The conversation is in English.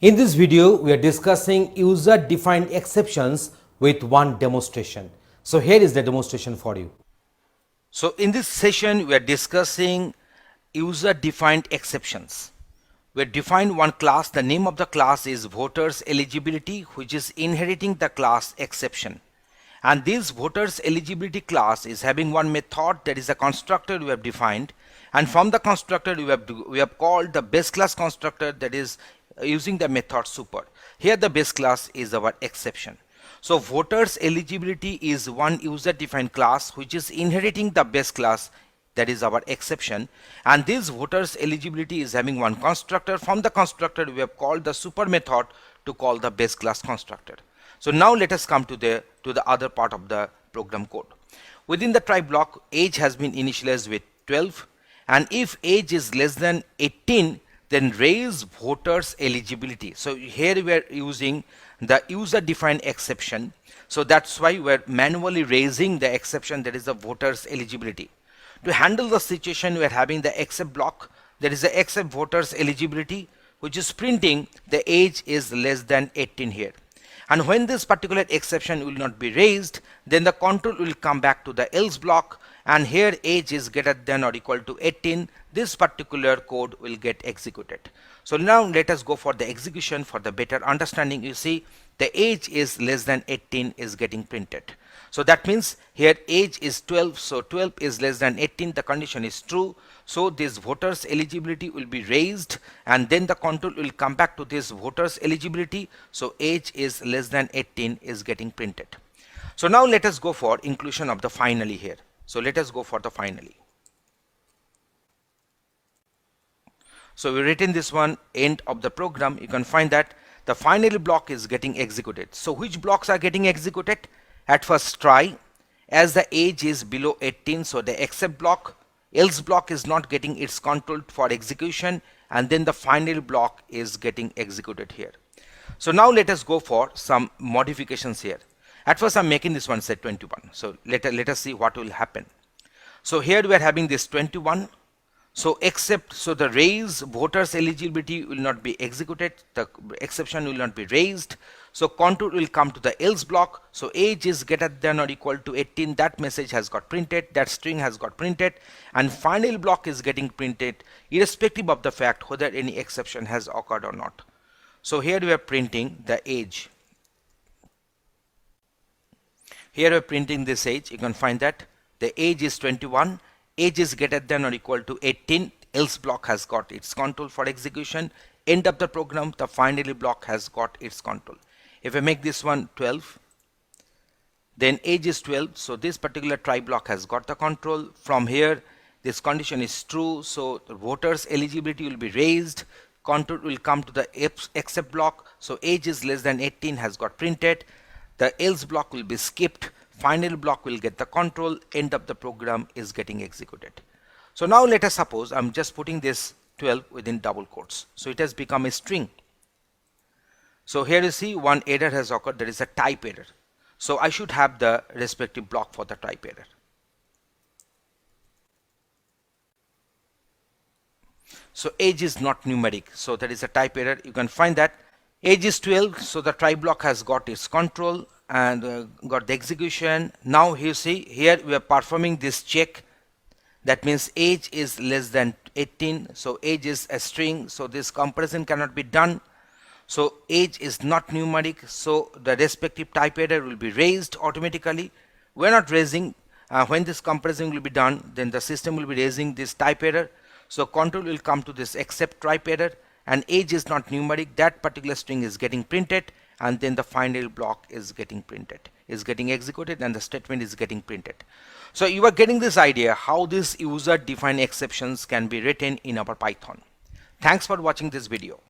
In this video, we are discussing user-defined exceptions with one demonstration. So here is the demonstration for you. So in this session, we are discussing user-defined exceptions. We have defined one class. The name of the class is voters eligibility, which is inheriting the class exception. And this voters eligibility class is having one method, that is a constructor we have defined, and from the constructor we have called the base class constructor, that is using the method super. Here the base class is our exception. So voters eligibility is one user defined class which is inheriting the base class, that is our exception, and this voters eligibility is having one constructor. From the constructor we have called the super method to call the base class constructor. So now let us come to the other part of the program code. Within the try block, age has been initialized with 12, and if age is less than 18, then raise voters eligibility. So here we are using the user defined exception. So that's why we're manually raising the exception, that is the voters eligibility. To handle the situation, we are having the except block, that is the except voters eligibility, which is printing the age is less than 18 here. And when this particular exception will not be raised, then the control will come back to the else block, and here age is greater than or equal to 18. This particular code will get executed. So now let us go for the execution for the better understanding. You see the age is less than 18 is getting printed. So that means here age is 12, so 12 is less than 18, the condition is true. So this voters eligibility will be raised, and then the control will come back to this voters eligibility. So age is less than 18 is getting printed. So now let us go for inclusion of the finally here. So let us go for the finally. So we written this one end of the program. You can find that the finally block is getting executed. So which blocks are getting executed? At first try, as the age is below 18, so the except block, else block is not getting its control for execution, and then the final block is getting executed here. So now let us go for some modifications here. At first I'm making this one set 21. So let us see what will happen. So here we are having this 21. So except, so the raise voters eligibility will not be executed, the exception will not be raised. So control will come to the else block. So age is greater than or equal to 18. That message has got printed, that string has got printed, and final block is getting printed irrespective of the fact whether any exception has occurred or not. So here we are printing the age. Here we are printing this age. You can find that the age is 21. Age is greater than or equal to 18, else block has got its control for execution. End of the program, the finally block has got its control. If I make this one 12, then age is 12, so this particular try block has got the control. From here, this condition is true, so the voters eligibility will be raised. Control will come to the except block, so age is less than 18 has got printed. The else block will be skipped. Final block will get the control. End of the program is getting executed. So now let us suppose I'm just putting this 12 within double quotes. So it has become a string. So here you see one error has occurred, that is a type error. So I should have the respective block for the type error. So age is not numeric, so that is a type error. You can find that age is 12, so the try block has got its control and got the execution. Now you see here we are performing this check, that means age is less than 18, so age is a string, so this comparison cannot be done. So age is not numeric, so the respective type error will be raised automatically. We are not raising. When this comparison will be done, then the system will be raising this type error. So control will come to this except type error, and age is not numeric, that particular string is getting printed, and then the final block is getting printed, is getting executed, and the statement is getting printed. So you are getting this idea how these user defined exceptions can be written in our Python. Thanks for watching this video.